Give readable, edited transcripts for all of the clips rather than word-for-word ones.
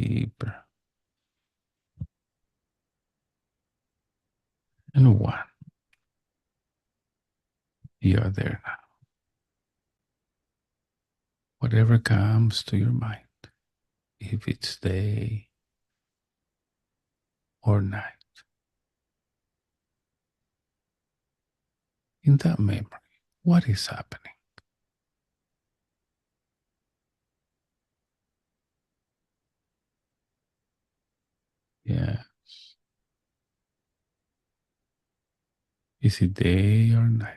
deeper. And one. You're there now. Whatever comes to your mind, if it's day or night, in that memory, what is happening? Yeah. Is it day or night?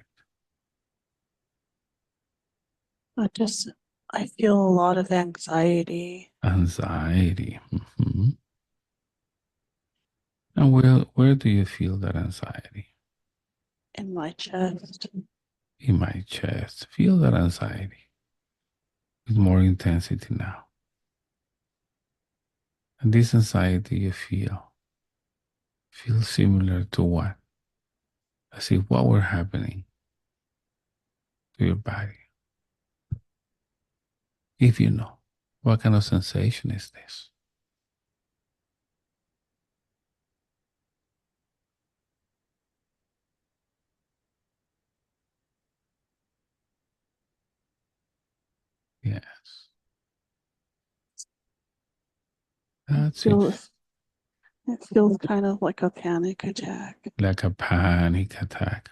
I feel a lot of anxiety Anxiety. And where do you feel that anxiety? in my chest. In my chest. Feel that anxiety with more intensity now. And this anxiety you feel similar to what? As if what were happening to your body. If you know, what kind of sensation is this? Yes, that's it. Feels it feels kind of like a panic attack. Like a panic attack.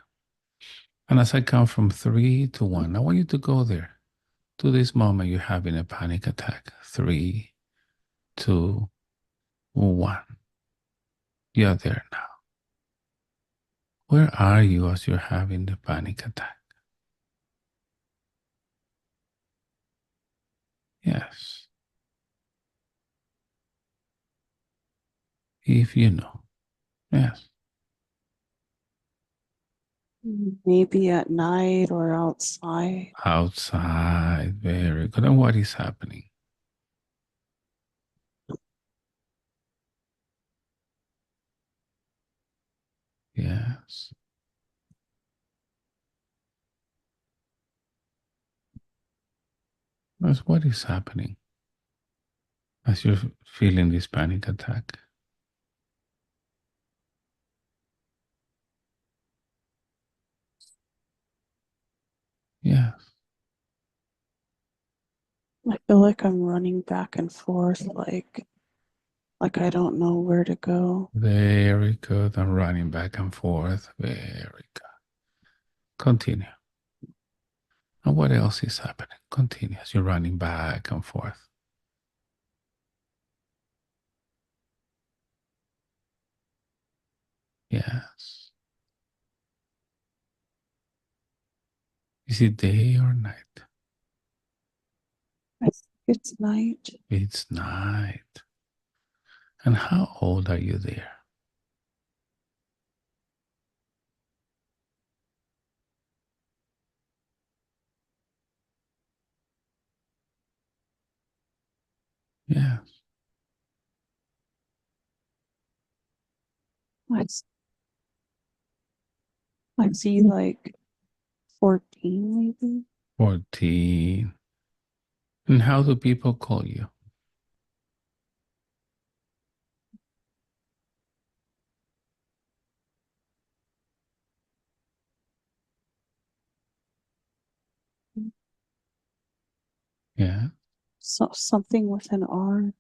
And as I count from 3 to 1, I want you to go there to this moment you're having a panic attack. 3, 2, 1. You're there now. Where are you as you're having the panic attack? Yes, if you know. Yes, Maybe at night or outside. outside. Very good. And what is happening? Yes. That's what is happening as you're feeling this panic attack. Yes. I feel like I'm running back and forth, like I don't know where to go. Very good. I'm running back and forth. Very good. Continue. And what else is happening? Continue as you're running back and forth. Yes. Is it day or night? I think it's night. It's night. And how old are you there? Yes. I, s- I see like 14 maybe. 14. And how do people call you? Yeah. So something with an R.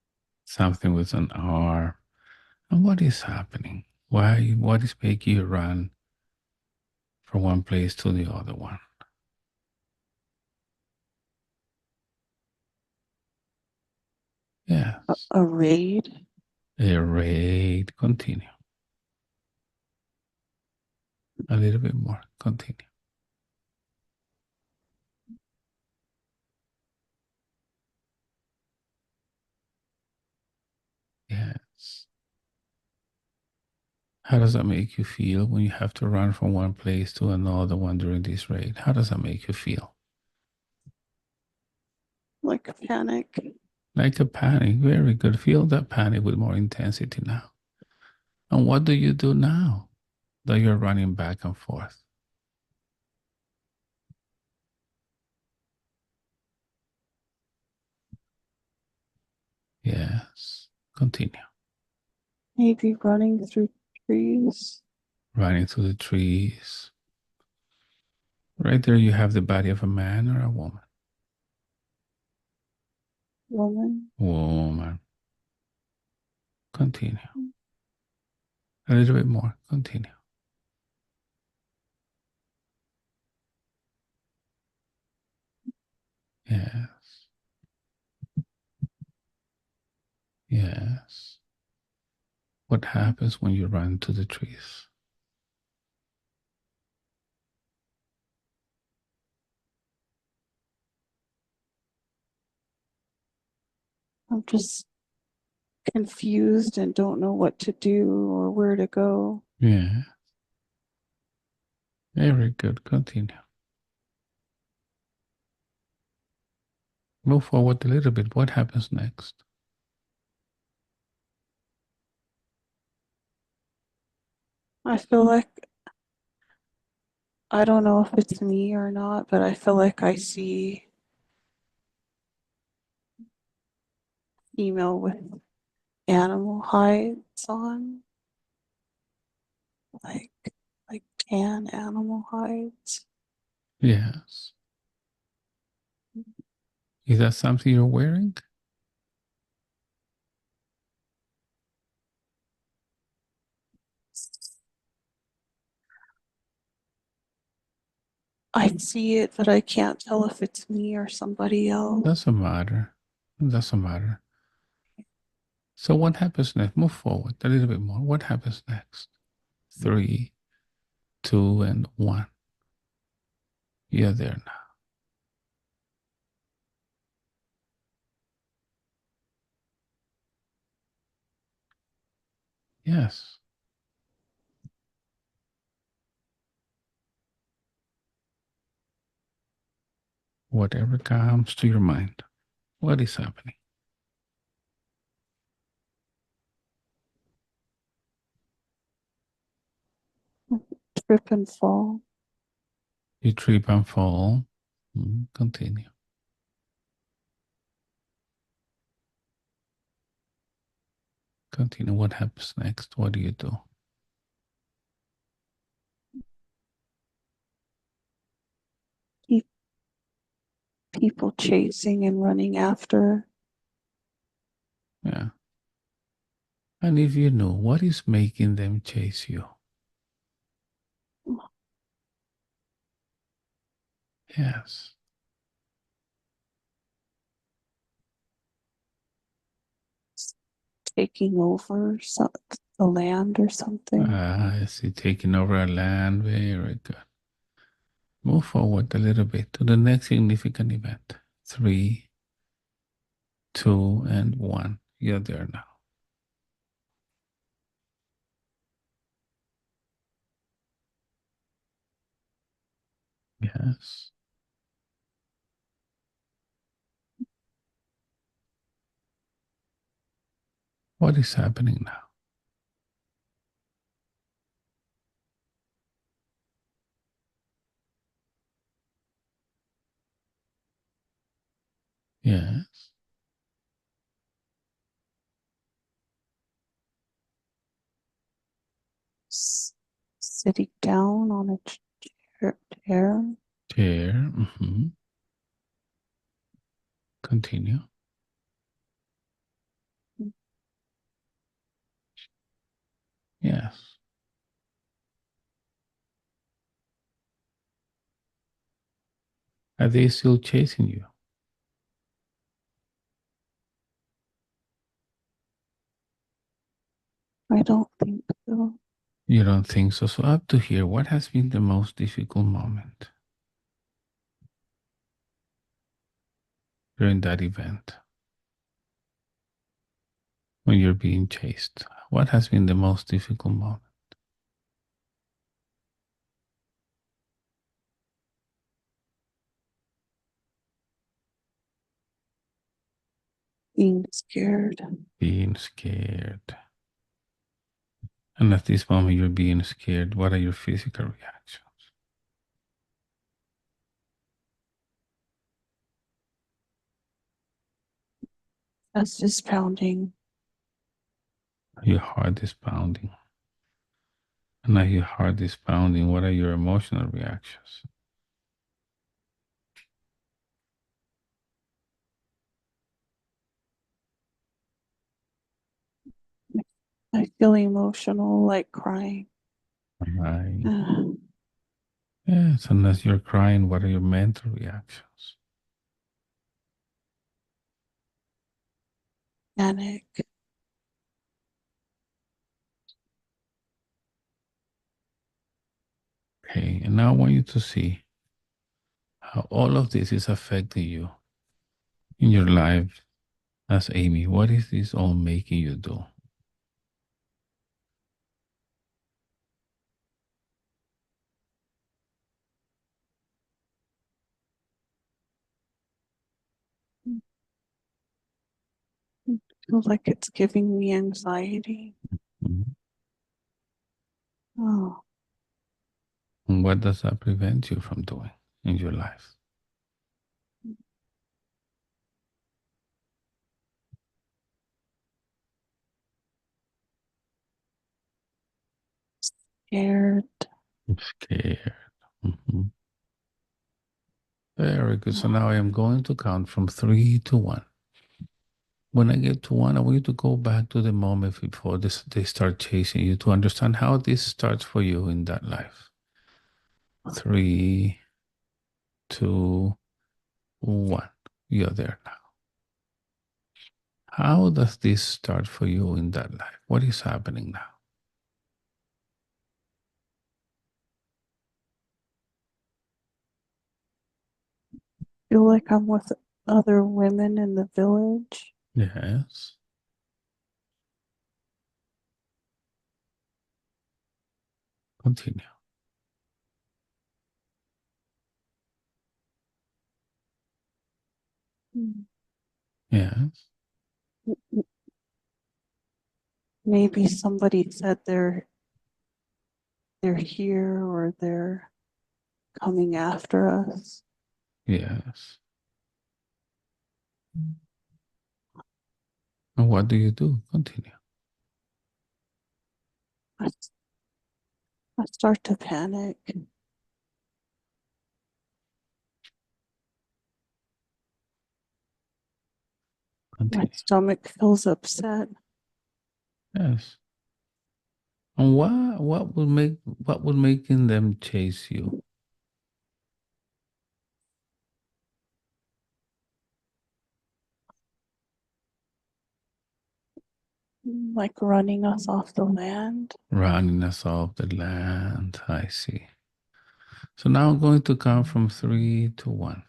Something with an R. And what is happening? What is making you run from one place to the other one? Yes. A raid. A raid. Continue. A little bit more. Continue. Yes. How does that make you feel when you have to run from one place to another one during this raid? How does that make you feel? Like a panic. Like a panic. Very good. Feel that panic with more intensity now. And what do you do now that you're running back and forth? Yes. Continue. Maybe running through trees. Running through the trees. Right there, you have the body of a man or a woman. Woman. Woman. Continue. A little bit more. Continue. Yes. Yes. What happens when you run to the trees? I'm just confused and don't know what to do or where to go. Yeah. Very good. Continue. Move forward a little bit. What happens next? I feel like I don't know if it's me or not, but I feel like I see female with animal hides on, like like tan animal hides. Yes. Is that something you're wearing? I see it, but I can't tell if it's me or somebody else. Doesn't matter. Doesn't matter. So what happens next? Move forward a little bit more. What happens next? 3, 2, and 1. You're there now. Yes. Whatever comes to your mind. What is happening? Trip and fall. You trip and fall. Continue. Continue. What happens next? What do you do? Keep people chasing and running after. Yeah. And if you know, what is making them chase you? Yes. Taking over the land or something. I see. Taking over a land. Very good. Move forward a little bit to the next significant event. 3, 2, and 1. You're there now. Yes. What is happening now? Yes. Sitting down on a chair. Chair. Continue. Yes. Are they still chasing you? I don't think so. You don't think so? So up to here, what has been the most difficult moment during that event when you're being chased? What has been the most difficult moment? Being scared. Being scared. And at this moment, you're being scared. What are your physical reactions? That's just pounding. Your heart is pounding. And now your heart is pounding. What are your emotional reactions? I feel emotional, like crying. Right. Uh, Yes, and as you're crying, what are your mental reactions? Panic. Okay, and now I want you to see how all of this is affecting you in your life as Amy. What is this all making you do? Feels like it's giving me anxiety. Mhm. Oh, And what does that prevent you from doing in your life? scared. I'm scared. Mhm. Very good. So Oh, now I am going to count from 3 to 1. When I get to 1, I want you to go back to the moment before they start chasing you to understand how this starts for you in that life. 3, 2, 1. You're there now. How does this start for you in that life? What is happening now? feel like I'm with other women in the village. Yes. Continue. Mm. Yes. Maybe somebody said they're here or they're coming after us. Yes. And what do you do? Continue. I, I start to panic. My Continue. stomach feels upset. Yes. And what would making them chase you? Like running us off the land. Running us off the land. I see. So now I'm going to count from 3 to 1.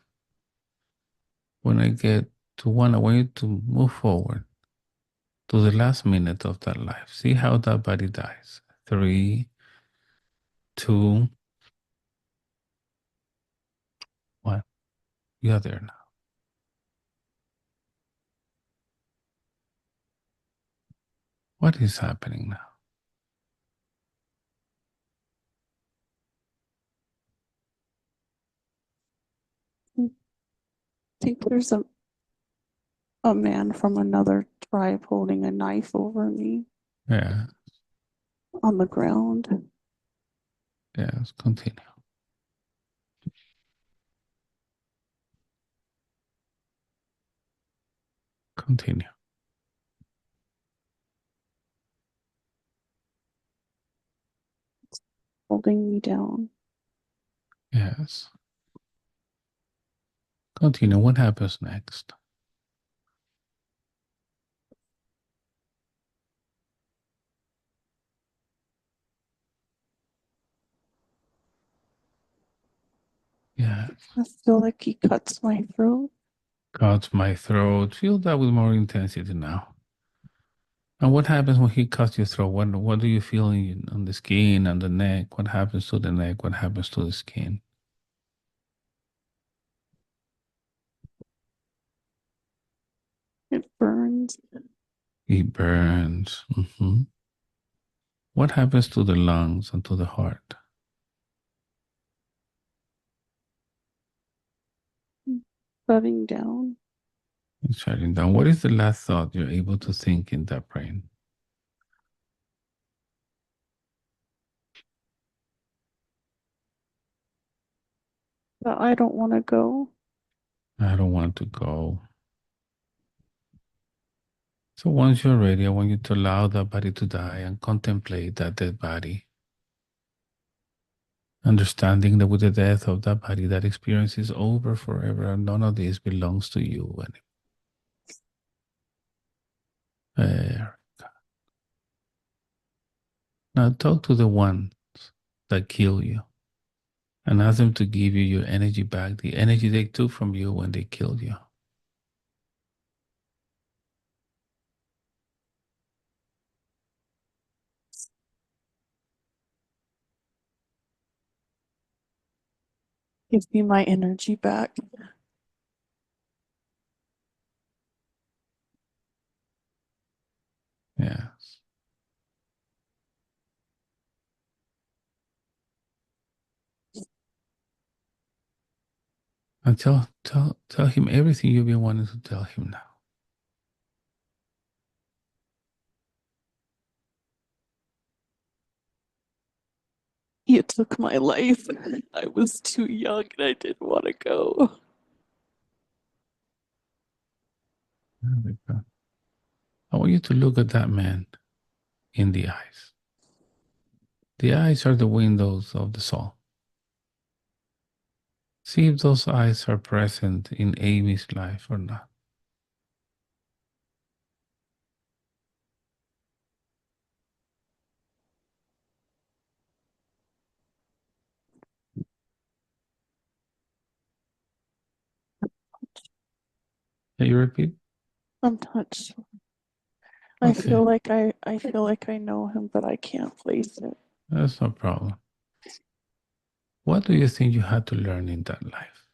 When I get to 1, I want you to move forward to the last minute of that life. See how that body dies. 3, 2, 1. You're there now. What is happening now? I think there's a man from another tribe holding a knife over me Yeah. on the ground. Yes. Continue. Continue. Holding me down. Yes. Continue. What happens next? Yes. I feel like he cuts my throat. Cuts my throat. Feel that with more intensity now. And what happens when he cuts your throat? What do you feel on the skin and the neck? What happens to the neck? What happens to the skin? It burns. It burns. What happens to the lungs and to the heart? Shutting down. It's shutting down. What is the last thought you're able to think in that brain? But I don't want to go. I don't want to go. So once you're ready, I want you to allow that body to die and contemplate that dead body, understanding that with the death of that body, that experience is over forever and none of this belongs to you anymore. Now talk to the ones that kill you and ask them to give you your energy back, the energy they took from you when they killed you. Give me my energy back. Yes. And tell him everything you've been wanting to tell him now. You took my life. I was too young and I didn't want to go. I want you to look at that man in the eyes. The eyes are the windows of the soul. See if those eyes are present in Amy's life or not. Can you repeat? I'm not sure. I Okay, feel like I feel like I know him, but I can't place it. that's no problem. What do you think you had to learn in that life?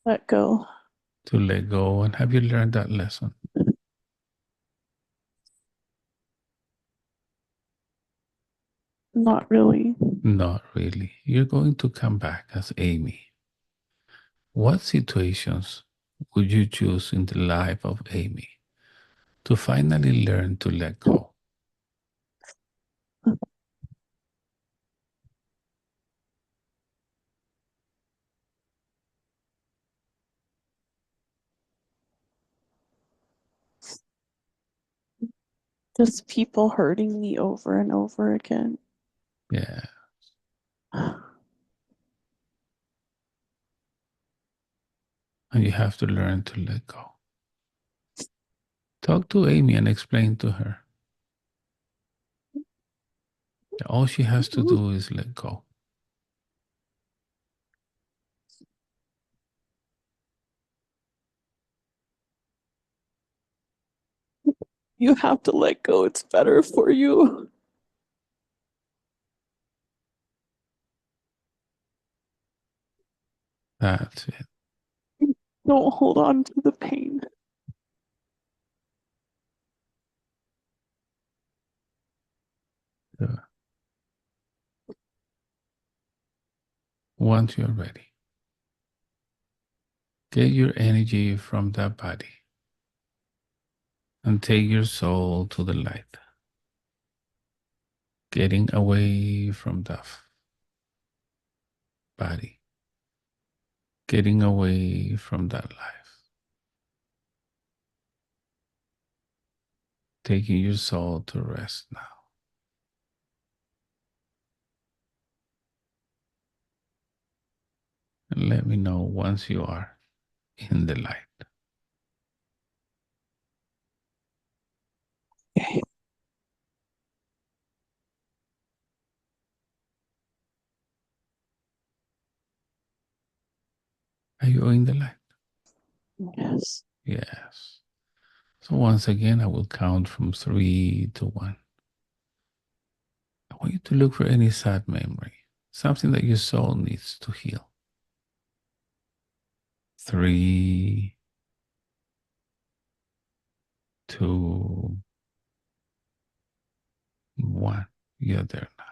Let go. To let go, and have you learned that lesson? Not really. Not really. You're going to come back as Amy. What situations would you choose in the life of Amy to finally learn to let go? Just people hurting me over and over again. Yeah, and you have to learn to let go. Talk to Amy and explain to her that all she has to do is let go. You have to let go. It's better for you. That's it. Don't hold on to the pain. So once you're ready, get your energy from that body and take your soul to the light, getting away from the body, getting away from that life, taking your soul to rest now. And let me know once you are in the light. Okay. Are you in the light? Yes. Yes. So once again, I will count from 3 to 1. I want you to look for any sad memory, something that your soul needs to heal. 3, 2, 1. You're there now.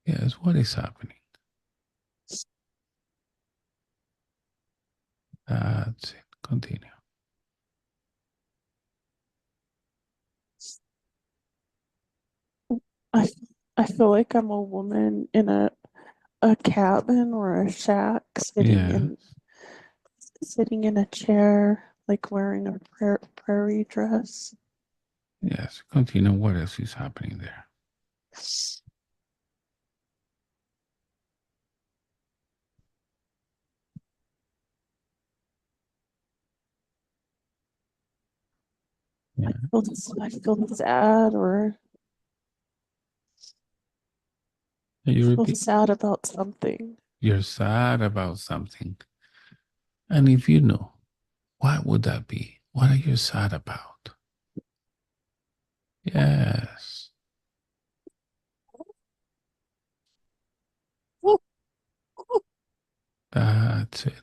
Yes, what is happening? That's it. Continue. I I feel like I'm a woman in a cabin or a shack Yes. sitting in a chair, like wearing a prairie dress. Yes. Continue. What else is happening there? Yeah. I feel sad or You feel repeat. sad about something. You're sad about something. And if you know, what would that be? What are you sad about? Yes. That's it.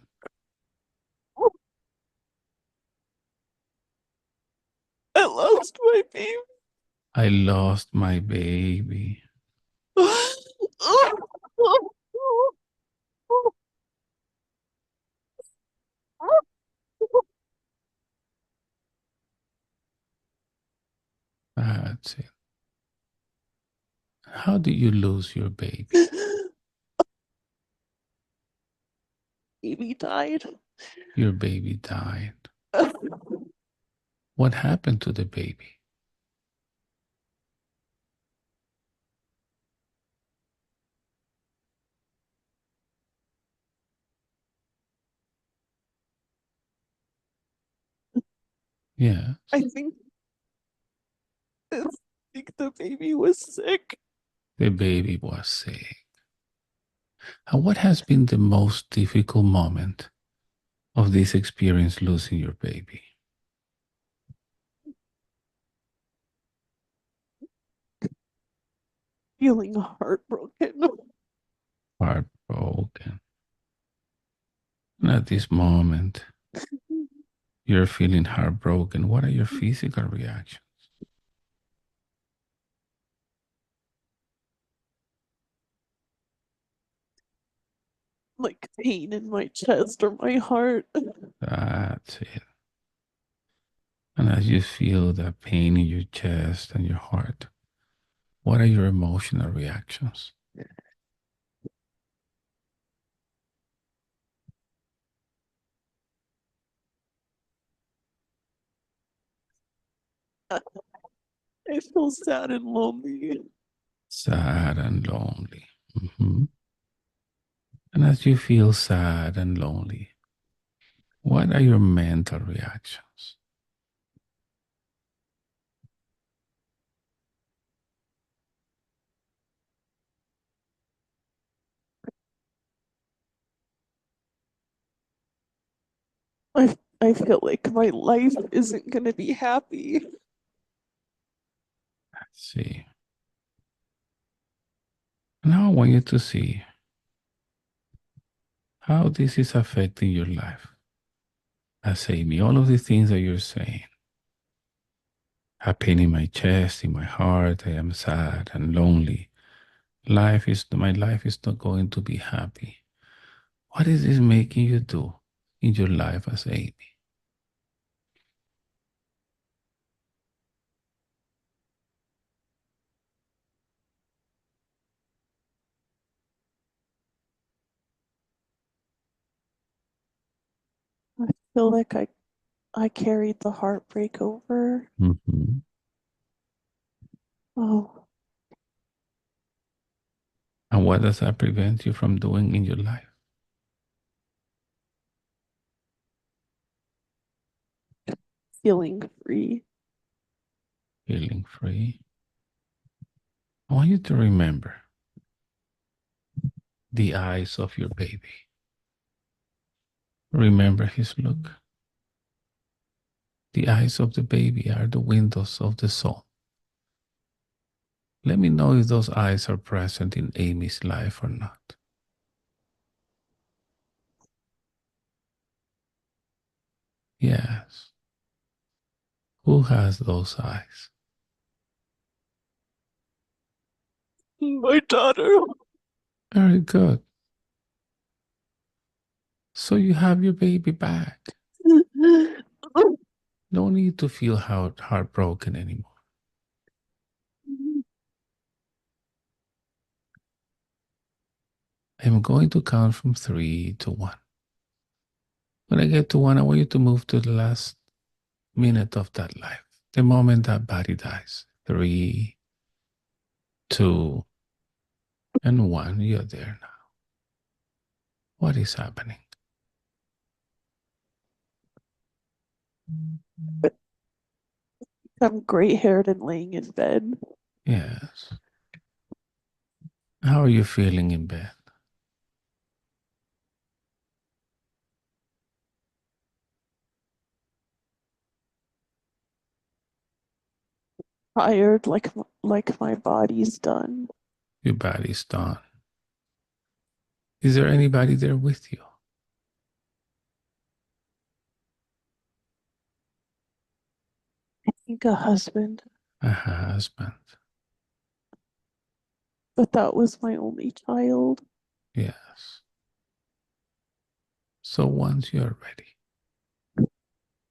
I lost my baby. I lost my baby. That's it. How did you lose your baby? Baby died. Your baby died. What happened to the baby? Yes. I think I think the baby was sick. The baby was sick. And what has been the most difficult moment of this experience losing your baby? Feeling heartbroken. Heartbroken. And at this moment, you're feeling heartbroken. What are your physical reactions? Like pain in my chest or my heart. That's it. And as you feel that pain in your chest and your heart, what are your emotional reactions? I feel sad and lonely. Sad and lonely. Mhm. And as you feel sad and lonely, what are your mental reactions? I feel like my life isn't gonna be happy. Let's see. Now I want you to see how this is affecting your life. As Amy, all of the things that you're saying, a pain in my chest, in my heart, I am sad and lonely. My life is not going to be happy. What is this making you do in your life as Amy? I feel like I carried the heartbreak over. Mhm. Oh, And what does that prevent you from doing in your life? feeling free. Feeling free. I want you to remember the eyes of your baby. Remember his look. The eyes of the baby are the windows of the soul. Let me know if those eyes are present in Amy's life or not. Yes. Who has those eyes? My daughter. Very good. So you have your baby back. No need to feel heartbroken anymore. I'm going to count from 3 to 1. When I get to 1, I want you to move to the last minute of that life, the moment that body dies. 3, 2, and 1. You're there now. What is happening? I'm gray haired and laying in bed. Yes. How are you feeling in bed? Tired, like my body's done. Your body's done. Is there anybody there with you? I think a husband, A husband. but that was my only child. Yes. So once you're ready,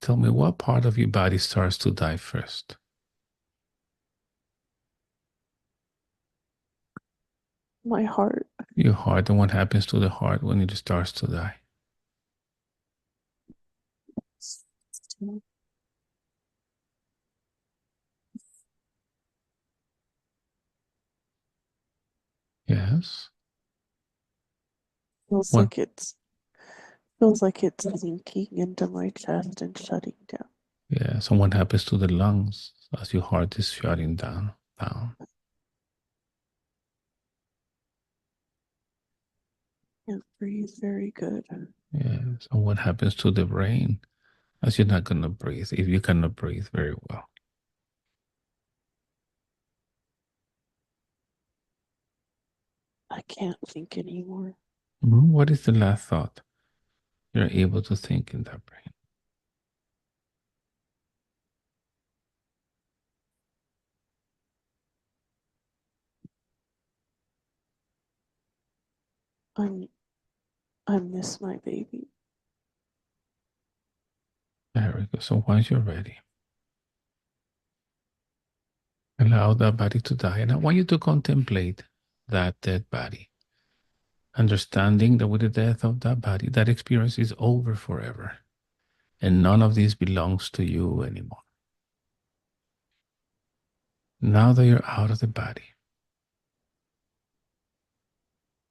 tell me what part of your body starts to die first? My heart. Your heart, and what happens to the heart when it starts to die? Yes. Feels What? like it's feels like it's sinking into my chest and shutting down. Yeah. So what happens to the lungs as your heart is shutting down? Can't breathe very good. Yes. And what happens to the brain as you're not gonna breathe if you cannot breathe very well? I can't think anymore. What is the last thought you're able to think in that brain? I'm I miss my baby. There we go. So once you're ready, allow that body to die. And I want you to contemplate that dead body, understanding that with the death of that body, that experience is over forever. And none of this belongs to you anymore. Now that you're out of the body,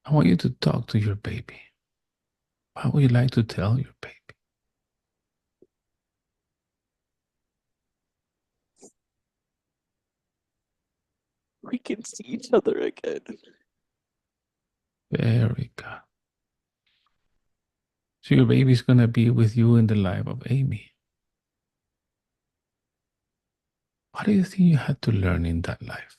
I want you to talk to your baby. What would you like to tell your baby? We can see each other again. Very good. So your baby's going to be with you in the life of Amy. What do you think you had to learn in that life?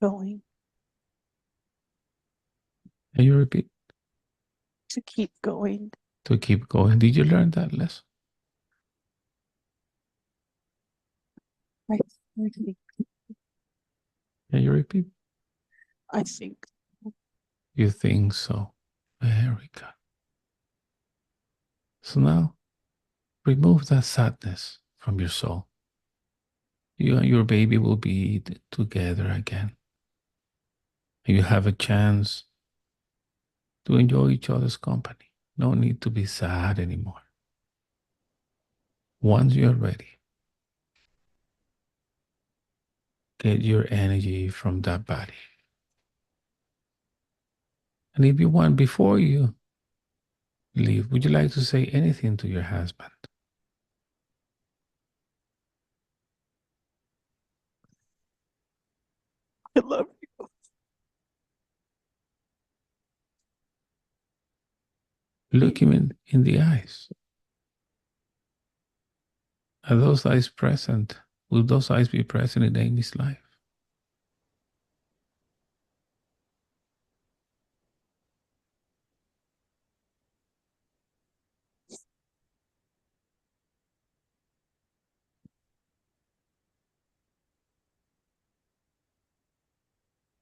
Going Can you repeat? to keep going. To keep going. Did you learn that lesson? I think Can you repeat? I think You think so. Very good. So now remove that sadness from your soul. You and your baby will be together again. And you have a chance to enjoy each other's company. No need to be sad anymore. Once you're ready, get your energy from that body. And if you want, before you leave, would you like to say anything to your husband? I love you. Look him in the eyes. Are those eyes present? Will those eyes be present in Amy's life?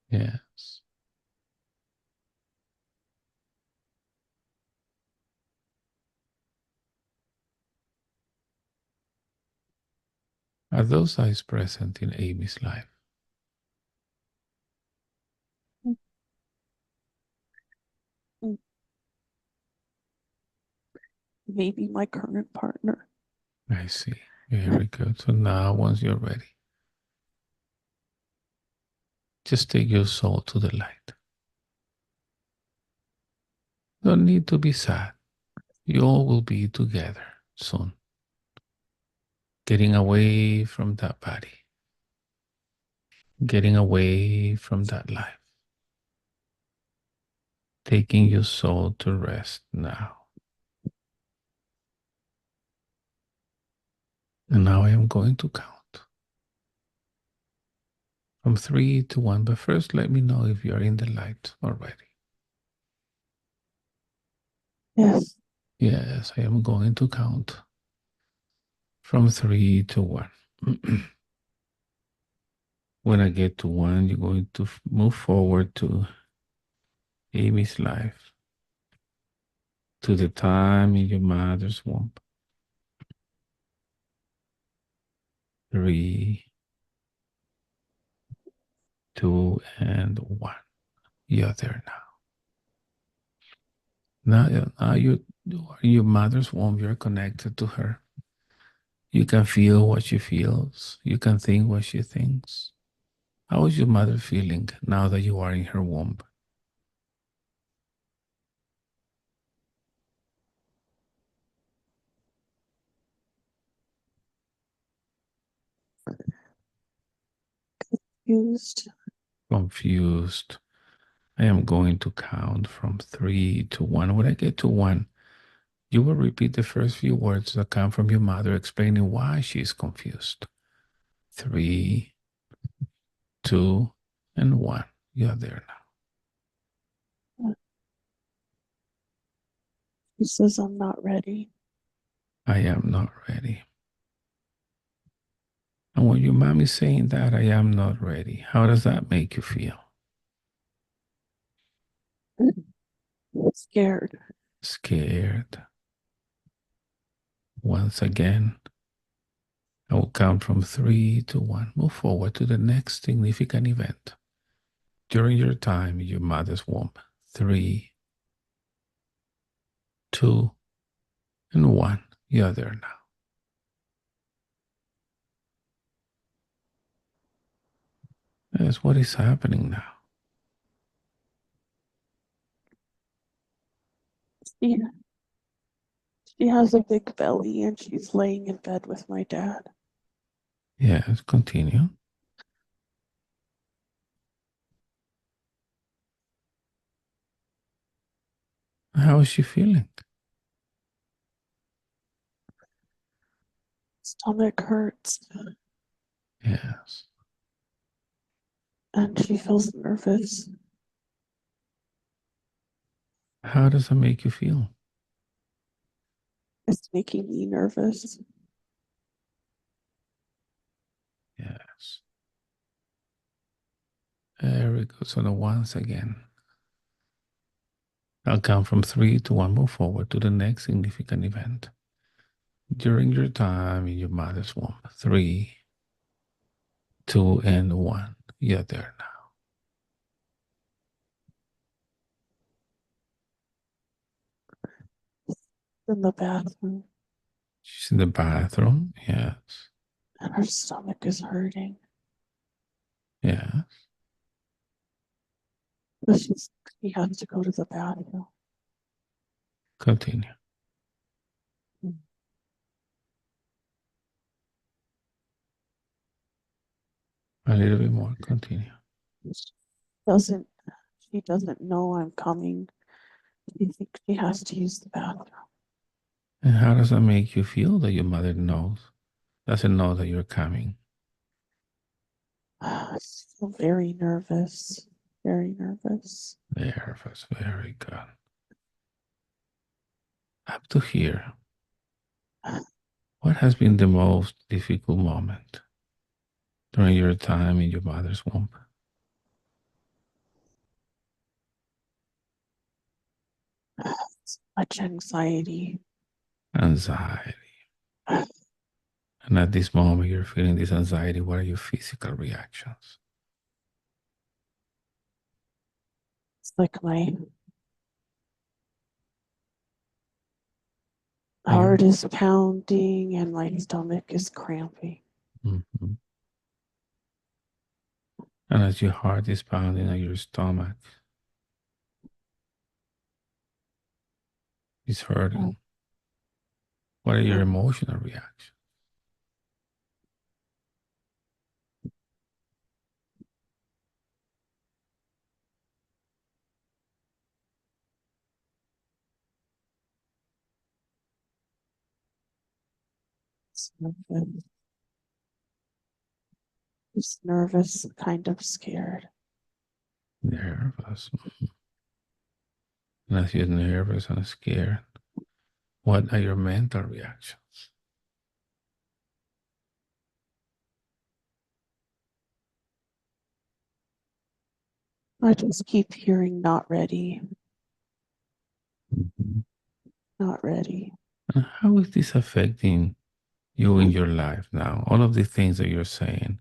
Yes. Are those eyes present in Amy's life? Mm, maybe my current partner. I see. Very good. So now, once you're ready, just take your soul to the light. Don't need to be sad. You all will be together soon, getting away from that body, getting away from that life, taking your soul to rest now. And now I am going to count from 3 to 1. But first, let me know if you are in the light already. Yes. Yes, I am going to count from 3 to 1. When I get to 1, you're going to move forward to Amy's life, to the time in your mother's womb. 3, 2, and 1. You're there now. Now you in your mother's womb, you're connected to her. You can feel what she feels. You can think what she thinks. How is your mother feeling now that you are in her womb? Used. Confused. I am going to count from 3 to 1. When I get to 1, you will repeat the first few words that come from your mother explaining why she is confused. 3, 2, and 1. You are there now. He says I'm not ready. I am not ready. And when your mom is saying that, I am not ready, how does that make you feel? Scared. Scared. Once again, I will count from 3 to 1. Move forward to the next significant event during your time in your mother's womb. 3, 2, and 1. You're there now. Yes, what is happening now? She, she has a big belly and she's laying in bed with my dad. Yes, continue. How is she feeling? Stomach hurts Yes. and she feels nervous. How does that make you feel? It's making me nervous. Yes. Very good. So now once again, I'll count from 3 to 1. Move forward to the next significant event during your time in your mother's womb. 3, 2, and 1. You're there now. In the bathroom She's in the bathroom. Yes. and her stomach is hurting. Yeah. But she has to go to the bathroom. Continue. A little bit more. Continue. Doesn't she doesn't know I'm coming. She thinks she has to use the bathroom. And how does that make you feel that your mother doesn't know that you're coming? I feel very nervous. Very nervous. Nervous. Very good. Up to here, what has been the most difficult moment during your time in your mother's womb? much anxiety. Anxiety. And at this moment, you're feeling this anxiety. What are your physical reactions? It's like my Are you? heart is pounding and my stomach is cramping. Mhm. And as your heart is pounding and your stomach is hurting, what are your emotional reactions? It's nervous, just nervous, kind of scared. Nervous. And as you're nervous and scared, what are your mental reactions? I just keep hearing not ready, Mhm. not ready. And how is this affecting you in your life now? All of the things that you're saying.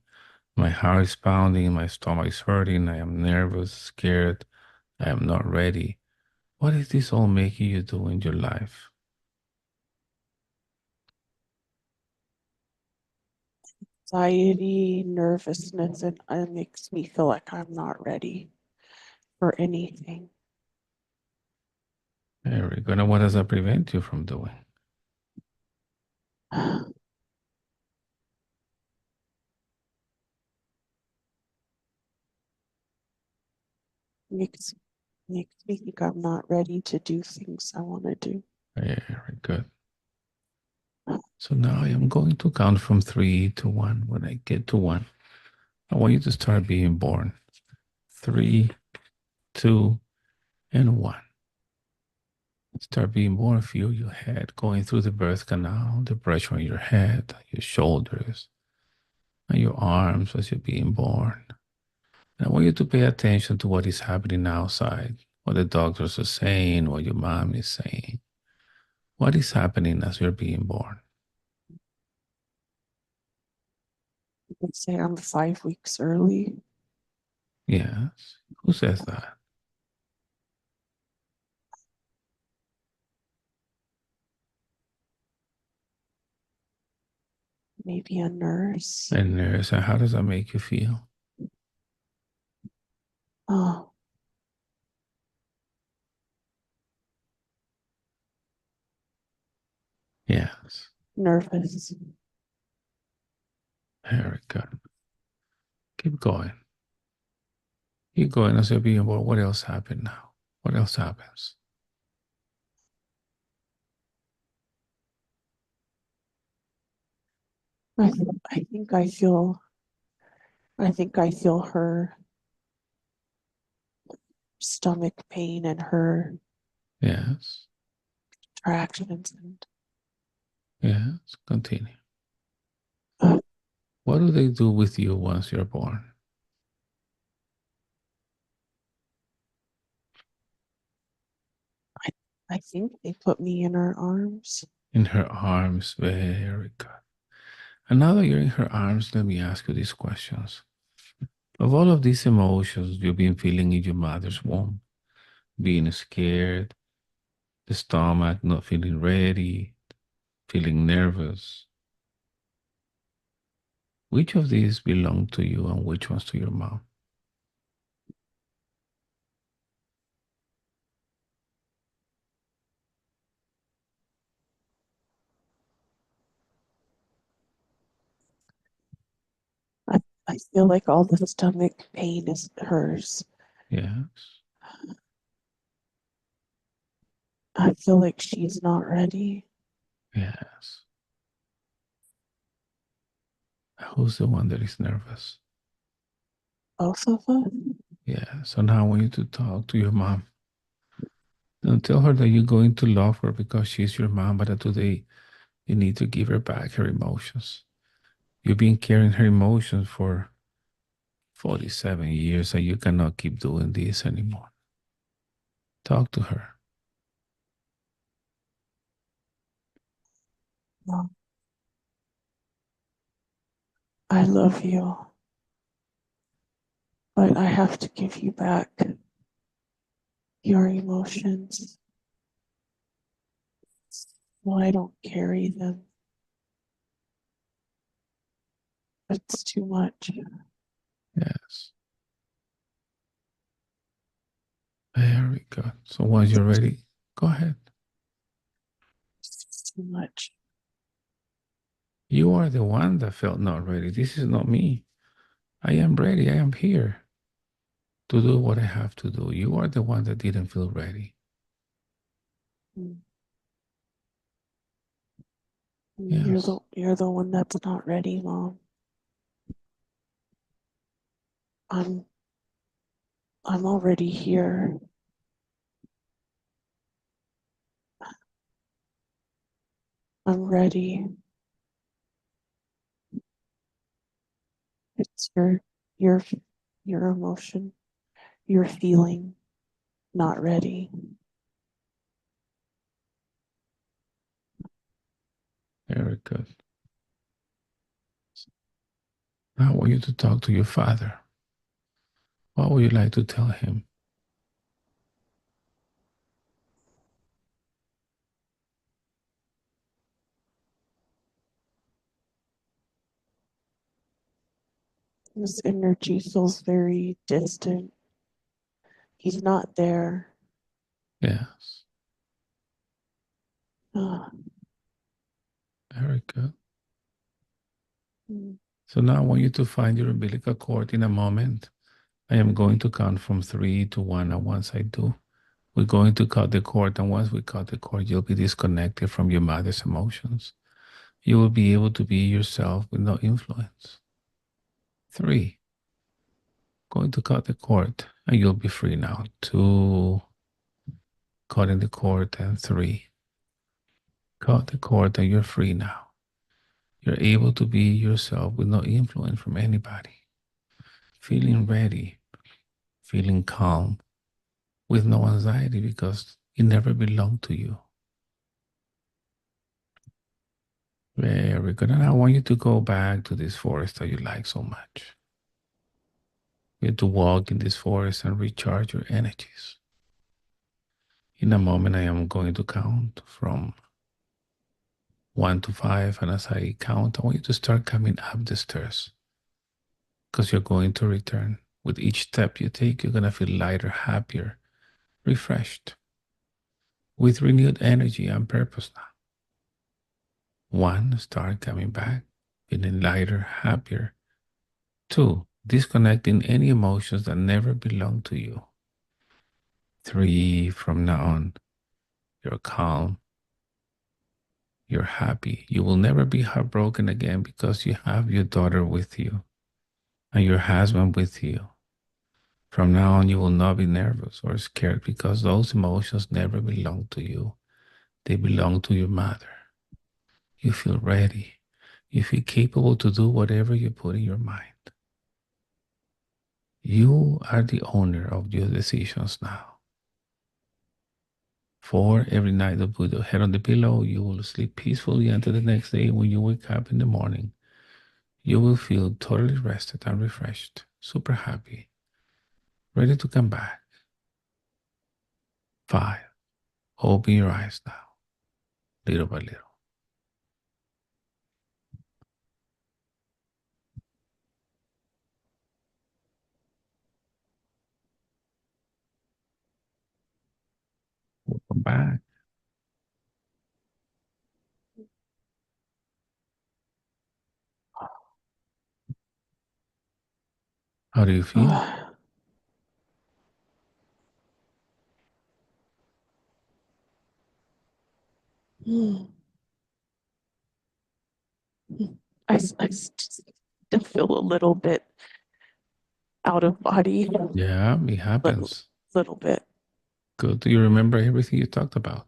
My heart is pounding, my stomach is hurting, I am nervous, scared, I am not ready. What is this all making you do in your life? Anxiety, nervousness, and it makes me feel like I'm not ready for anything. Very good. And what does that prevent you from doing? makes makes me think I'm not ready to do things I want to do. Very good. So now I am going to count from 3 to 1. When I get to 1, I want you to start being born. 3, 2, and 1. Start being born. Feel your head going through the birth canal, the pressure on your head, your shoulders, and your arms as you're being born. And I want you to pay attention to what is happening outside, what the doctors are saying, what your mom is saying. What is happening as you're being born? Let's say I'm 5 weeks early. Yes. Who says that? Maybe a nurse. A nurse. And how does that make you feel? Oh, Yes. nervous. Very good. Keep going. Keep going as you're being born. What else happened now? What else happens? I, I think I feel I think I feel her stomach pain and her Yes. contractions and Yes. Continue. uh, What do they do with you once you're born? I I think they put me in her arms. In her arms. Very good. And now that you're in her arms, let me ask you these questions. Of all of these emotions you've been feeling in your mother's womb, being scared, the stomach not feeling ready, feeling nervous, which of these belong to you and which ones to your mom? I, I feel like all the stomach pain is hers. Yes, I feel like she's not ready. yes. Who's the one that is nervous? Both of us. Yeah, so now I want you to talk to your mom and tell her that you're going to love her because she's your mom, but that today you need to give her back her emotions. You've been carrying her emotions for 47 years and you cannot keep doing this anymore. Talk to her. Mom, I love you, but I have to give you back your emotions so I don't carry them. It's too much. Yes. Very good. So once you're ready, go ahead. It's too much. You are the one that felt not ready. This is not me. I am ready. I am here to do what I have to do. You are the one that didn't feel ready. Mm. Yes. You're the one that's not ready, Mom. I'm I'm already here. I'm ready. It's your your emotion, your feeling, not ready. Very good. Now I want you to talk to your father. What would you like to tell him? This energy feels very distant. He's not there. Yes. Uh, Very good. mm, So now I want you to find your umbilical cord in a moment. I am going to count from 3 to 1. And once I do, we're going to cut the cord. And once we cut the cord, you'll be disconnected from your mother's emotions. You will be able to be yourself with no influence. 3, going to cut the cord, and you'll be free now. 2, cutting the cord, and 3, cut the cord, and you're free now. You're able to be yourself with no influence from anybody. Feeling ready, feeling calm, with no anxiety because it never belonged to you. Very good. And I want you to go back to this forest that you like so much. You have to walk in this forest and recharge your energies. In a moment, I am going to count from 1 to 5. And as I count, I want you to start coming up the stairs because you're going to return. With each step you take, you're going to feel lighter, happier, refreshed, with renewed energy and purpose now. 1, start coming back, feeling lighter, happier. 2, disconnecting any emotions that never belong to you. 3, from now on, you're calm, you're happy. You will never be heartbroken again because you have your daughter with you and your husband with you. From now on, you will not be nervous or scared because those emotions never belong to you. They belong to your mother. You feel ready. You feel capable to do whatever you put in your mind. You are the owner of your decisions now. 4, every night you put your head on the pillow, you will sleep peacefully until the next day when you wake up in the morning. You will feel totally rested and refreshed, super happy, ready to come back. 5, open your eyes now, little by little. Welcome back. How do you feel? mm. I still feel a little bit out of body, Yeah, it little, happens. little bit. Good. Do you remember everything you talked about?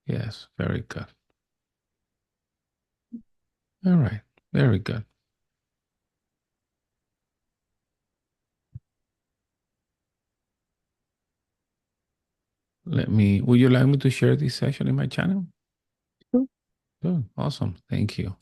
Yes, very good. All right, very good. Would you like me to share this session in my channel? Good. Awesome. Thank you.